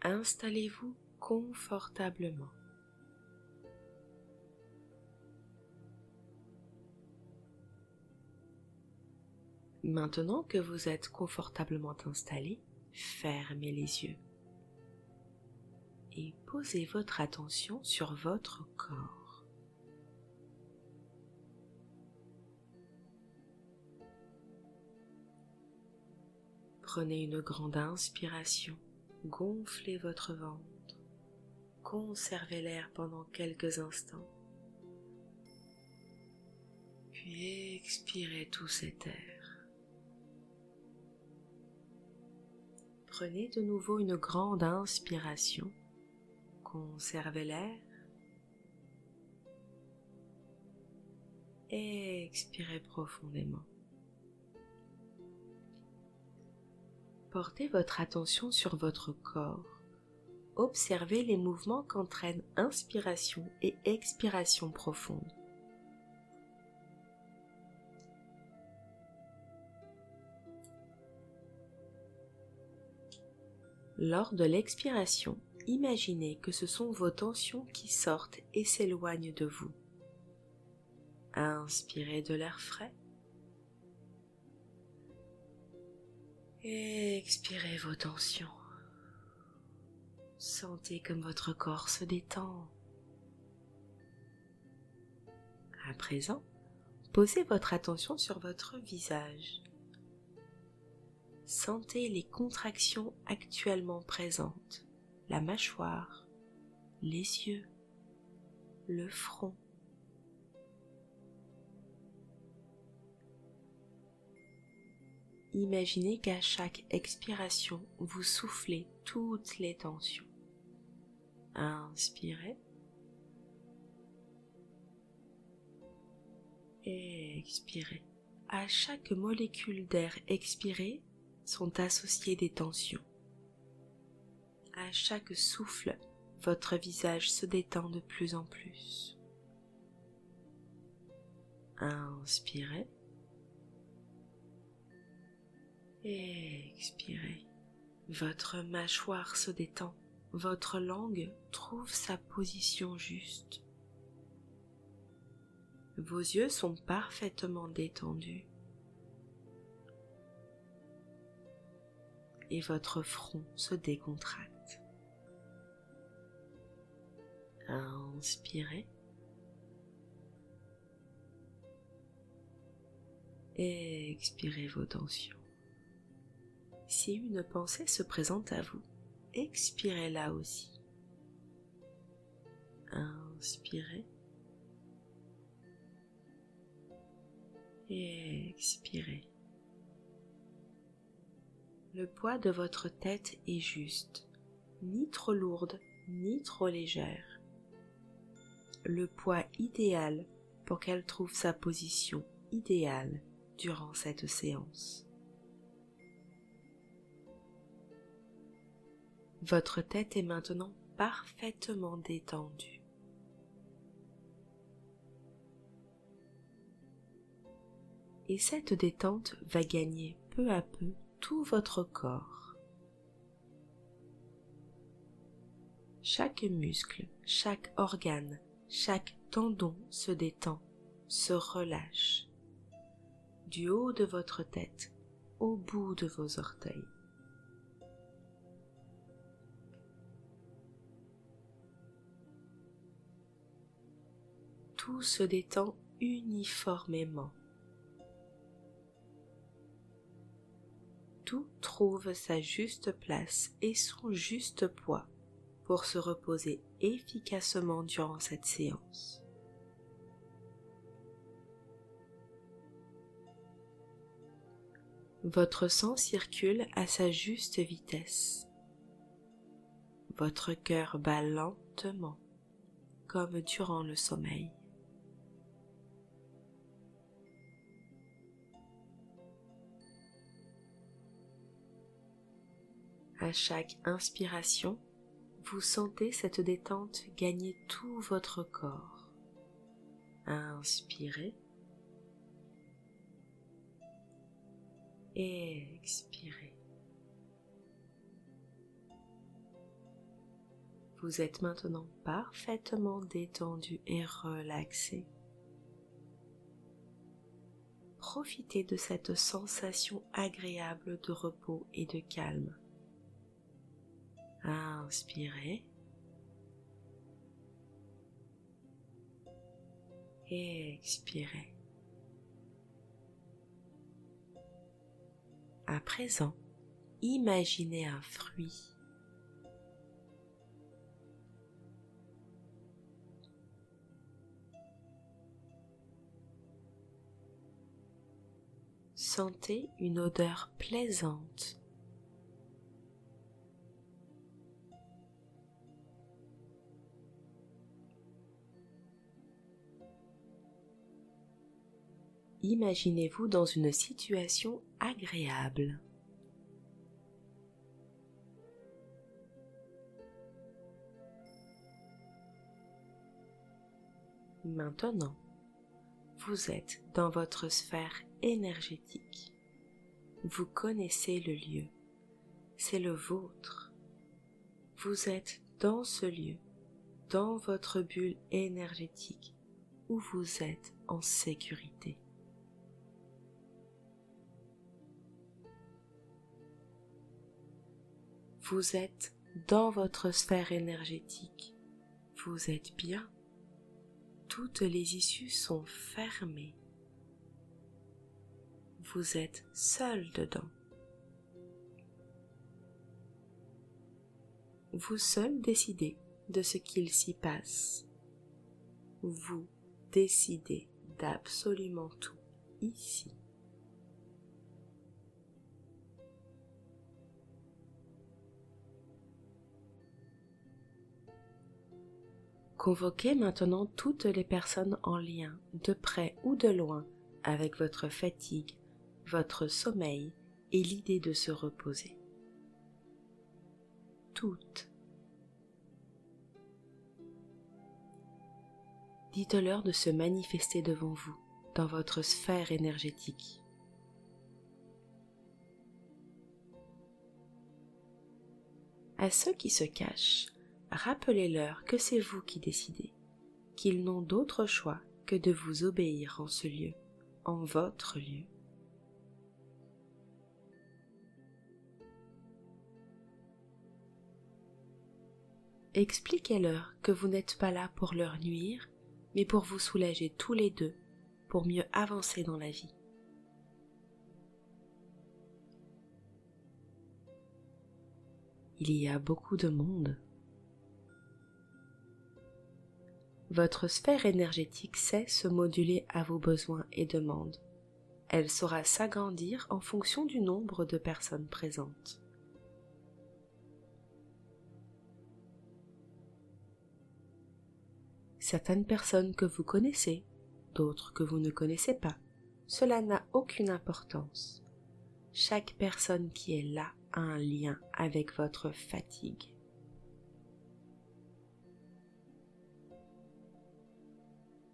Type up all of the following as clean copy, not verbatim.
Installez-vous confortablement. Maintenant que vous êtes confortablement installé, fermez les yeux et posez votre attention sur votre corps. Prenez une grande inspiration, gonflez votre ventre, conservez l'air pendant quelques instants, puis expirez tout cet air. Prenez de nouveau une grande inspiration, conservez l'air et expirez profondément. Portez votre attention sur votre corps. Observez les mouvements qu'entraînent inspiration et expiration profonde. Lors de l'expiration, imaginez que ce sont vos tensions qui sortent et s'éloignent de vous. Inspirez de l'air frais. Et expirez vos tensions. Sentez comme votre corps se détend. À présent, posez votre attention sur votre visage. Sentez les contractions actuellement présentes, la mâchoire, les yeux, le front. Imaginez qu'à chaque expiration, vous soufflez toutes les tensions. Inspirez et expirez. À chaque molécule d'air expirée sont associées des tensions. À chaque souffle, votre visage se détend de plus en plus. Inspirez et expirez. Votre mâchoire se détend. Votre langue trouve sa position juste. Vos yeux sont parfaitement détendus. Et votre front se décontracte. Inspirez. Et expirez vos tensions. Si une pensée se présente à vous, expirez-la aussi. Inspirez. Et expirez. Le poids de votre tête est juste, ni trop lourde, ni trop légère. Le poids idéal pour qu'elle trouve sa position idéale durant cette séance. Votre tête est maintenant parfaitement détendue. Et cette détente va gagner peu à peu tout votre corps. Chaque muscle, chaque organe, chaque tendon se détend, se relâche, du haut de votre tête au bout de vos orteils. Tout se détend uniformément. Tout trouve sa juste place et son juste poids pour se reposer efficacement durant cette séance. Votre sang circule à sa juste vitesse. Votre cœur bat lentement, comme durant le sommeil. À chaque inspiration, vous sentez cette détente gagner tout votre corps. Inspirez et expirez. Vous êtes maintenant parfaitement détendu et relaxé. Profitez de cette sensation agréable de repos et de calme. Inspirez et expirez. À présent, imaginez un fruit. Sentez une odeur plaisante. Imaginez-vous dans une situation agréable. Maintenant, vous êtes dans votre sphère énergétique. Vous connaissez le lieu. C'est le vôtre. Vous êtes dans ce lieu, dans votre bulle énergétique, où vous êtes en sécurité. Vous êtes dans votre sphère énergétique. Vous êtes bien. Toutes les issues sont fermées. Vous êtes seul dedans. Vous seul décidez de ce qu'il s'y passe. Vous décidez d'absolument tout ici. Convoquez maintenant toutes les personnes en lien, de près ou de loin, avec votre fatigue, votre sommeil et l'idée de se reposer. Toutes. Dites-leur de se manifester devant vous, dans votre sphère énergétique. À ceux qui se cachent, rappelez-leur que c'est vous qui décidez, qu'ils n'ont d'autre choix que de vous obéir en ce lieu, en votre lieu. Expliquez-leur que vous n'êtes pas là pour leur nuire, mais pour vous soulager tous les deux, pour mieux avancer dans la vie. Il y a beaucoup de monde. Votre sphère énergétique sait se moduler à vos besoins et demandes. Elle saura s'agrandir en fonction du nombre de personnes présentes. Certaines personnes que vous connaissez, d'autres que vous ne connaissez pas, cela n'a aucune importance. Chaque personne qui est là a un lien avec votre fatigue.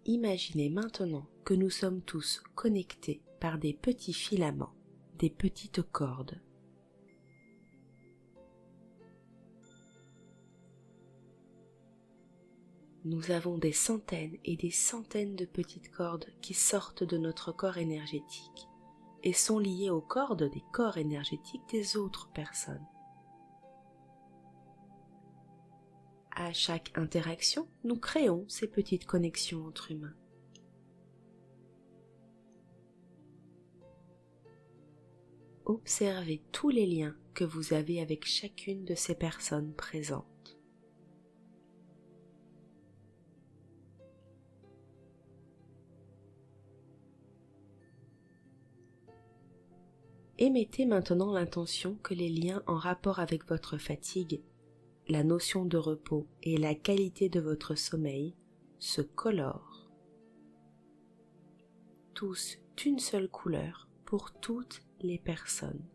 Imaginez maintenant que nous sommes tous connectés par des petits filaments, des petites cordes. Nous avons des centaines et des centaines de petites cordes qui sortent de notre corps énergétique et sont liées aux cordes des corps énergétiques des autres personnes. À chaque interaction, nous créons ces petites connexions entre humains. Observez tous les liens que vous avez avec chacune de ces personnes présentes. Émettez maintenant l'intention que les liens en rapport avec votre fatigue, la notion de repos et la qualité de votre sommeil se colorent. Tous d'une seule couleur pour toutes les personnes.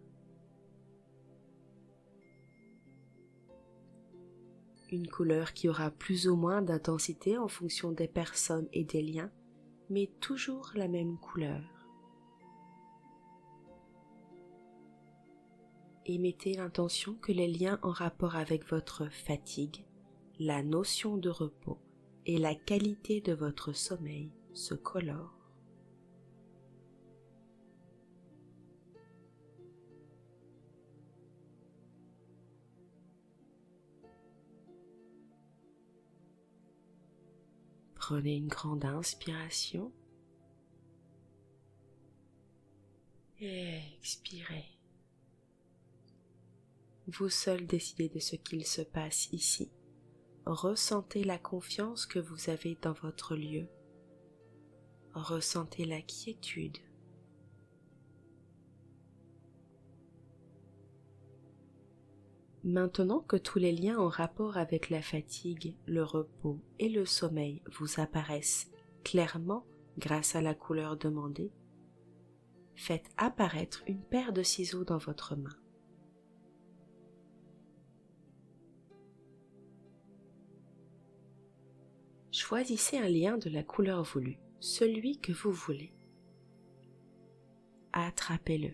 Une couleur qui aura plus ou moins d'intensité en fonction des personnes et des liens, mais toujours la même couleur. Émettez l'intention que les liens en rapport avec votre fatigue, la notion de repos et la qualité de votre sommeil se colorent. Prenez une grande inspiration et expirez. Vous seul décidez de ce qu'il se passe ici. Ressentez la confiance que vous avez dans votre lieu. Ressentez la quiétude. Maintenant que tous les liens en rapport avec la fatigue, le repos et le sommeil vous apparaissent clairement grâce à la couleur demandée, faites apparaître une paire de ciseaux dans votre main. Choisissez un lien de la couleur voulue, celui que vous voulez. Attrapez-le.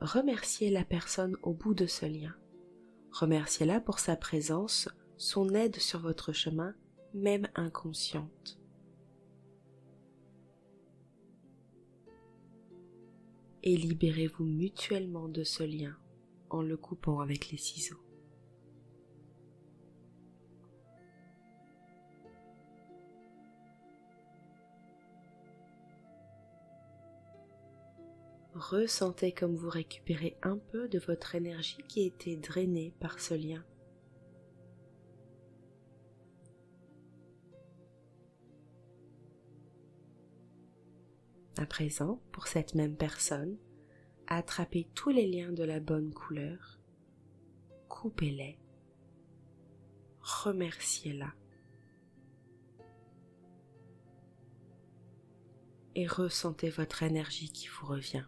Remerciez la personne au bout de ce lien. Remerciez-la pour sa présence, son aide sur votre chemin, même inconsciente. Et libérez-vous mutuellement de ce lien en le coupant avec les ciseaux. Ressentez comme vous récupérez un peu de votre énergie qui était drainée par ce lien. À présent, pour cette même personne, attrapez tous les liens de la bonne couleur, coupez-les, remerciez-la et ressentez votre énergie qui vous revient.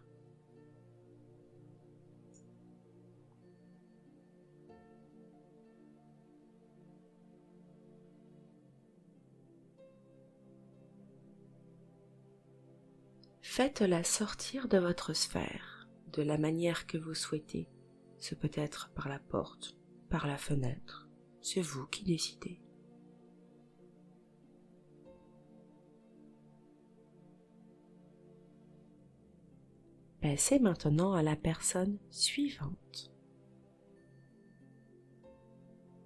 Faites-la sortir de votre sphère, de la manière que vous souhaitez. Ce peut être par la porte, par la fenêtre. C'est vous qui décidez. Passez maintenant à la personne suivante.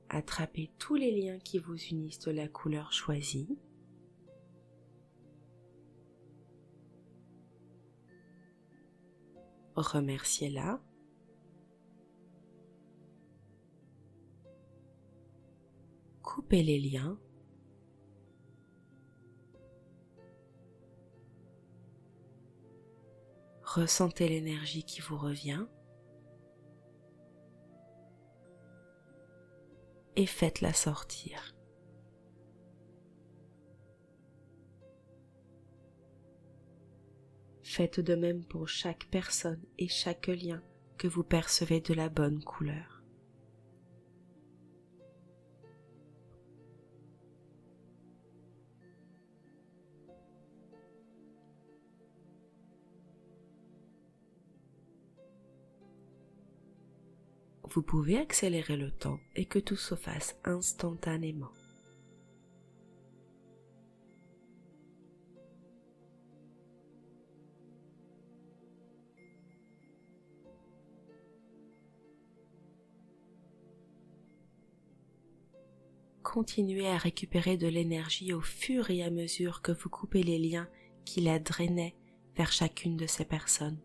Attrapez tous les liens qui vous unissent de la couleur choisie. Remerciez-la. Coupez les liens. Ressentez l'énergie qui vous revient. Et faites-la sortir. Faites de même pour chaque personne et chaque lien que vous percevez de la bonne couleur. Vous pouvez accélérer le temps et que tout se fasse instantanément. Continuez à récupérer de l'énergie au fur et à mesure que vous coupez les liens qui la drainaient vers chacune de ces personnes.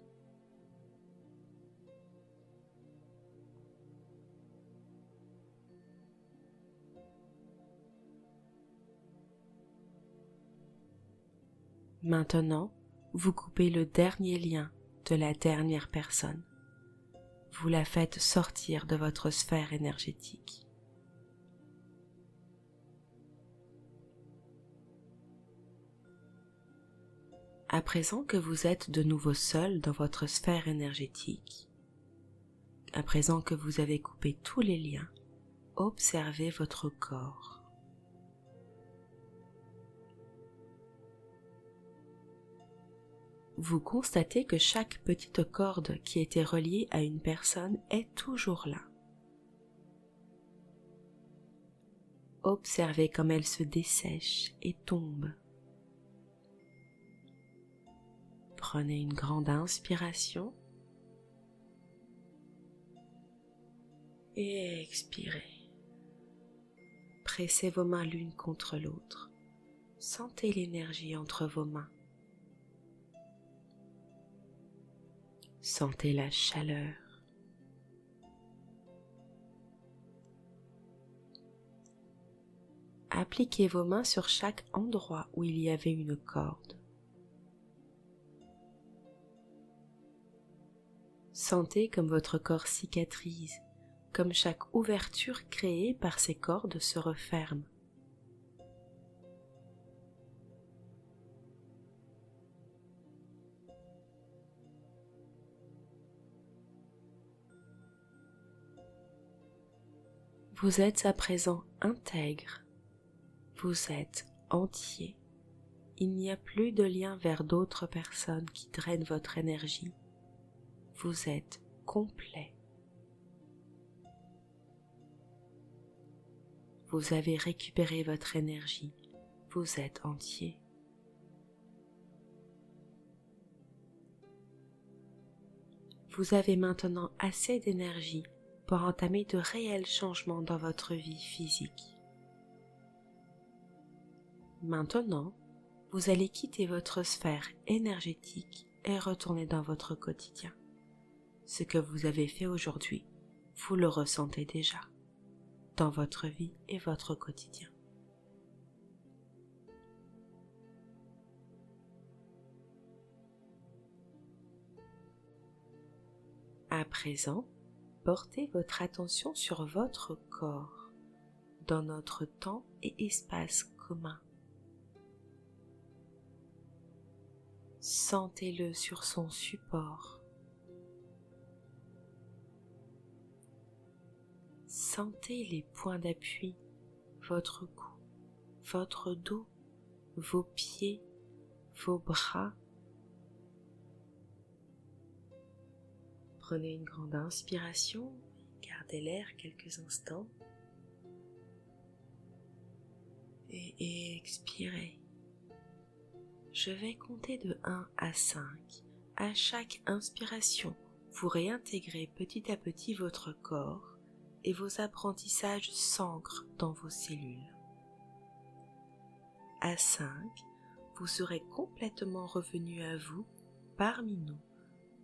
Maintenant, vous coupez le dernier lien de la dernière personne. Vous la faites sortir de votre sphère énergétique. À présent que vous êtes de nouveau seul dans votre sphère énergétique, à présent que vous avez coupé tous les liens, observez votre corps. Vous constatez que chaque petite corde qui était reliée à une personne est toujours là. Observez comme elle se dessèche et tombe. Prenez une grande inspiration et expirez. Pressez vos mains l'une contre l'autre. Sentez l'énergie entre vos mains. Sentez la chaleur. Appliquez vos mains sur chaque endroit où il y avait une corde. Sentez comme votre corps cicatrise, comme chaque ouverture créée par ces cordes se referme. Vous êtes à présent intègre, vous êtes entier. Il n'y a plus de lien vers d'autres personnes qui drainent votre énergie. Vous êtes complet. Vous avez récupéré votre énergie. Vous êtes entier. Vous avez maintenant assez d'énergie pour entamer de réels changements dans votre vie physique. Maintenant, vous allez quitter votre sphère énergétique et retourner dans votre quotidien. Ce que vous avez fait aujourd'hui, vous le ressentez déjà dans votre vie et votre quotidien. À présent, portez votre attention sur votre corps, dans notre temps et espace commun. Sentez-le sur son support. Sentez les points d'appui, votre cou, votre dos, vos pieds, vos bras. Prenez une grande inspiration, gardez l'air quelques instants et expirez. Je vais compter de 1 à 5. À chaque inspiration, vous réintégrez petit à petit votre corps et vos apprentissages s'ancrent dans vos cellules. À 5, vous serez complètement revenu à vous, parmi nous,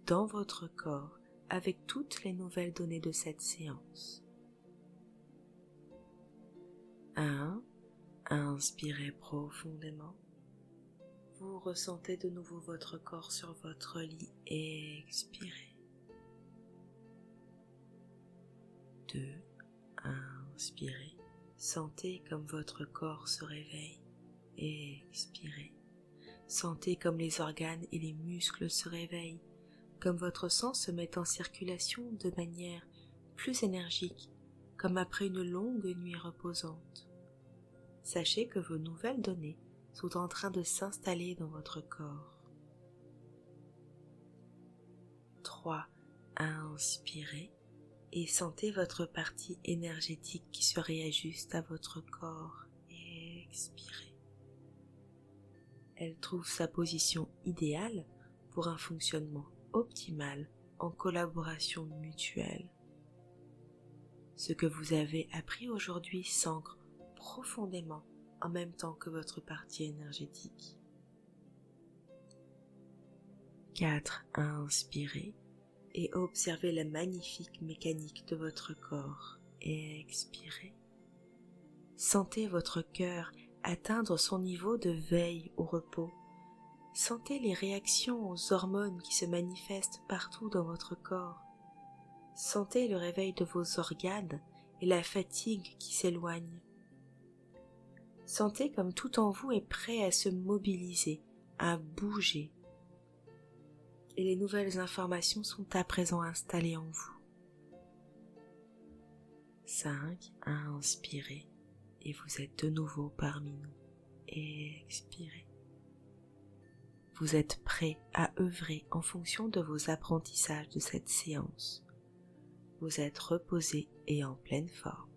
dans votre corps, avec toutes les nouvelles données de cette séance. 1. Inspirez profondément. Vous ressentez de nouveau votre corps sur votre lit et expirez. 2. Inspirez. Sentez comme votre corps se réveille et expirez. Sentez comme les organes et les muscles se réveillent, comme votre sang se met en circulation de manière plus énergique, comme après une longue nuit reposante. Sachez que vos nouvelles données sont en train de s'installer dans votre corps. 3. Inspirez et sentez votre partie énergétique qui se réajuste à votre corps et expirez. Elle trouve sa position idéale pour un fonctionnement optimal en collaboration mutuelle. Ce que vous avez appris aujourd'hui s'ancre profondément en même temps que votre partie énergétique. 4. Inspirez et observez la magnifique mécanique de votre corps et expirez. Sentez votre cœur atteindre son niveau de veille au repos. Sentez les réactions aux hormones qui se manifestent partout dans votre corps. Sentez le réveil de vos organes et la fatigue qui s'éloigne. Sentez comme tout en vous est prêt à se mobiliser, à bouger. Et les nouvelles informations sont à présent installées en vous. 5. Inspirez et vous êtes de nouveau parmi nous. Et expirez. Vous êtes prêt à œuvrer en fonction de vos apprentissages de cette séance. Vous êtes reposé et en pleine forme,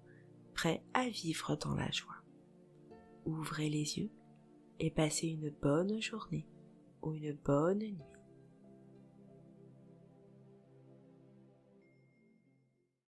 prêt à vivre dans la joie. Ouvrez les yeux et passez une bonne journée ou une bonne nuit.